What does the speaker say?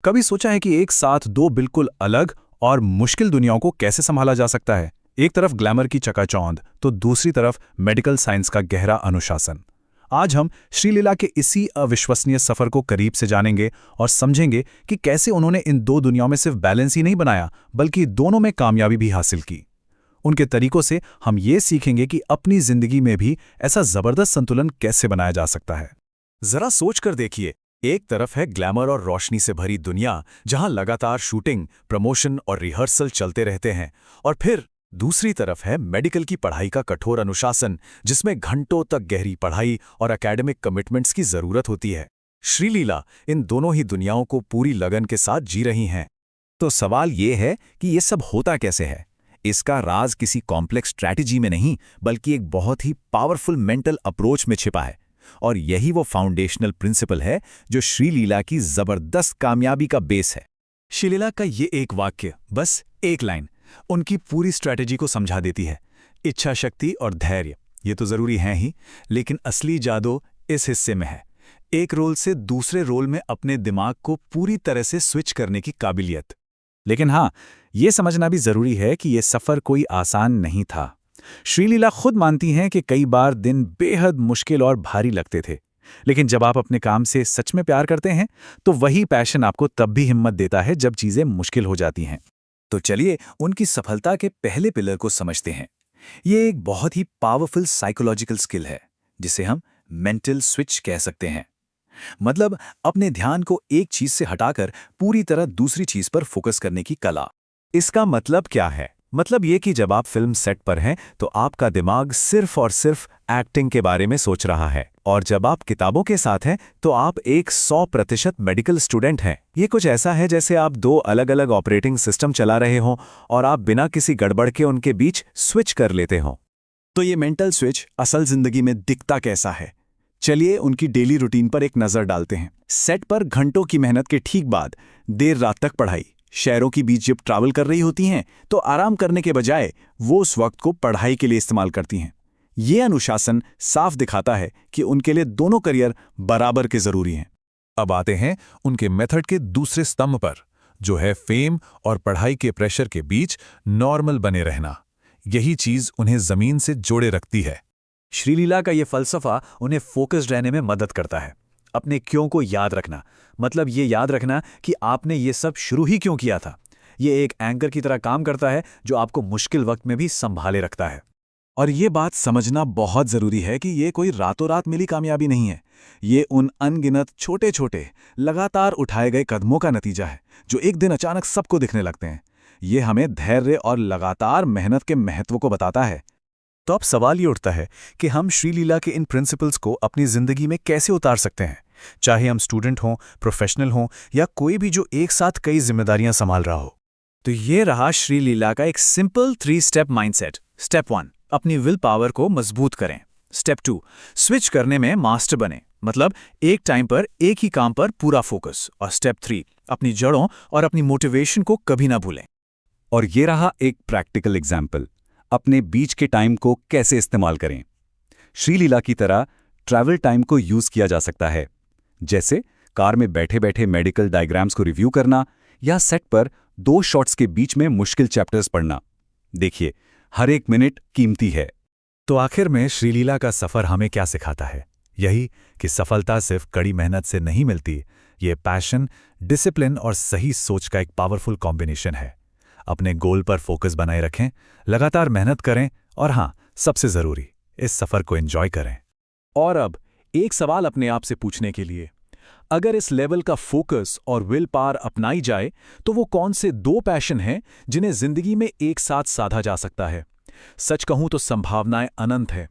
कभी सोचा है कि एक साथ दो बिल्कुल अलग और मुश्किल दुनियाओं को कैसे संभाला जा सकता है? एक तरफ ग्लैमर की चकाचौंध तो दूसरी तरफ मेडिकल साइंस का गहरा अनुशासन। आज हम श्रीलीला के इसी अविश्वसनीय सफर को करीब से जानेंगे और समझेंगे कि कैसे उन्होंने इन दो दुनियाओं में सिर्फ बैलेंस ही नहीं बनाया बल्कि दोनों में कामयाबी भी हासिल की। उनके तरीकों से हम ये सीखेंगे कि अपनी जिंदगी में भी ऐसा जबरदस्त संतुलन कैसे बनाया जा सकता है। जरा सोच कर देखिए, एक तरफ है ग्लैमर और रोशनी से भरी दुनिया जहां लगातार शूटिंग, प्रमोशन और रिहर्सल चलते रहते हैं, और फिर दूसरी तरफ है मेडिकल की पढ़ाई का कठोर अनुशासन जिसमें घंटों तक गहरी पढ़ाई और एकेडमिक कमिटमेंट्स की जरूरत होती है। श्रीलीला इन दोनों ही दुनियाओं को पूरी लगन के साथ जी रही हैं। तो सवाल ये है कि ये सब होता कैसे है? इसका राज किसी कॉम्प्लेक्स स्ट्रैटेजी में नहीं बल्कि एक बहुत ही पावरफुल मेंटल अप्रोच में छिपा है, और यही वो फाउंडेशनल प्रिंसिपल है जो श्रीलीला की जबरदस्त कामयाबी का बेस है। श्रीलीला का ये एक वाक्य, बस एक लाइन, उनकी पूरी स्ट्रैटेजी को समझा देती है। इच्छा शक्ति और धैर्य ये तो जरूरी हैं ही, लेकिन असली जादू इस हिस्से में है, एक रोल से दूसरे रोल में अपने दिमाग को पूरी तरह से स्विच करने की काबिलियत। लेकिन हाँ, ये समझना भी जरूरी है कि ये सफर कोई आसान नहीं था। श्रीलीला खुद मानती हैं कि कई बार दिन बेहद मुश्किल और भारी लगते थे, लेकिन जब आप अपने काम से सच में प्यार करते हैं तो वही पैशन आपको तब भी हिम्मत देता है जब चीजें मुश्किल हो जाती हैं। तो चलिए उनकी सफलता के पहले पिलर को समझते हैं। ये एक बहुत ही पावरफुल साइकोलॉजिकल स्किल है जिसे हम मेंटल स्विच कह सकते हैं। मतलब अपने ध्यान को एक चीज से हटाकर पूरी तरह दूसरी चीज पर फोकस करने की कला। इसका मतलब क्या है? मतलब ये कि जब आप फिल्म सेट पर हैं तो आपका दिमाग सिर्फ और सिर्फ एक्टिंग के बारे में सोच रहा है, और जब आप किताबों के साथ हैं तो आप एक 100% मेडिकल स्टूडेंट हैं। ये कुछ ऐसा है जैसे आप दो अलग अलग ऑपरेटिंग सिस्टम चला रहे हों और आप बिना किसी गड़बड़ के उनके बीच स्विच कर लेते हों। तो ये मेंटल स्विच असल जिंदगी में दिखता कैसा है? चलिए उनकी डेली रूटीन पर एक नजर डालते हैं। सेट पर घंटों की मेहनत के ठीक बाद देर रात तक पढ़ाई। शहरों के बीच जब ट्रैवल कर रही होती हैं तो आराम करने के बजाय वो उस वक्त को पढ़ाई के लिए इस्तेमाल करती हैं। ये अनुशासन साफ दिखाता है कि उनके लिए दोनों करियर बराबर के जरूरी हैं। अब आते हैं उनके मेथड के दूसरे स्तंभ पर, जो है फेम और पढ़ाई के प्रेशर के बीच नॉर्मल बने रहना। यही चीज उन्हें जमीन से जोड़े रखती है। श्रीलीला का ये फलसफा उन्हें फोकस्ड रहने में मदद करता है। अपने क्यों को याद रखना, मतलब ये याद रखना कि आपने ये सब शुरू ही क्यों किया था। ये एक एंकर की तरह काम करता है जो आपको मुश्किल वक्त में भी संभाले रखता है। और ये बात समझना बहुत जरूरी है कि ये कोई रातों रात मिली कामयाबी नहीं है। ये उन अनगिनत छोटे छोटे लगातार उठाए गए कदमों का नतीजा है जो एक दिन अचानक सबको दिखने लगते हैं। ये हमें धैर्य और लगातार मेहनत के महत्व को बताता है। तो अब सवाल ये उठता है कि हम श्रीलीला के इन प्रिंसिपल्स को अपनी जिंदगी में कैसे उतार सकते हैं, चाहे हम स्टूडेंट हों, प्रोफेशनल हों या कोई भी जो एक साथ कई जिम्मेदारियां संभाल रहा हो। तो ये रहा श्रीलीला का एक सिंपल 3 स्टेप माइंडसेट। स्टेप 1, अपनी विल पावर को मजबूत करें। स्टेप 2, स्विच करने में मास्टर बने, मतलब एक टाइम पर एक ही काम पर पूरा फोकस। और स्टेप 3, अपनी जड़ों और अपनी मोटिवेशन को कभी ना भूलें। और ये रहा एक प्रैक्टिकल एग्जाम्पल, अपने बीच के टाइम को कैसे इस्तेमाल करें। श्रीलीला की तरह ट्रैवल टाइम को यूज किया जा सकता है, जैसे कार में बैठे बैठे मेडिकल डायग्राम्स को रिव्यू करना या सेट पर 2 शॉट्स के बीच में मुश्किल चैप्टर्स पढ़ना। देखिए, हर एक मिनट कीमती है। तो आखिर में श्रीलीला का सफर हमें क्या सिखाता है? यही कि सफलता सिर्फ कड़ी मेहनत से नहीं मिलती। ये पैशन, डिसिप्लिन और सही सोच का एक पावरफुल कॉम्बिनेशन है। अपने गोल पर फोकस बनाए रखें, लगातार मेहनत करें और हाँ, सबसे जरूरी, इस सफर को एंजॉय करें। और अब एक सवाल अपने आप से पूछने के लिए, अगर इस लेवल का फोकस और विल पावर अपनाई जाए तो वो कौन से 2 पैशन हैं जिन्हें जिंदगी में एक साथ साधा जा सकता है? सच कहूं तो संभावनाएं अनंत है।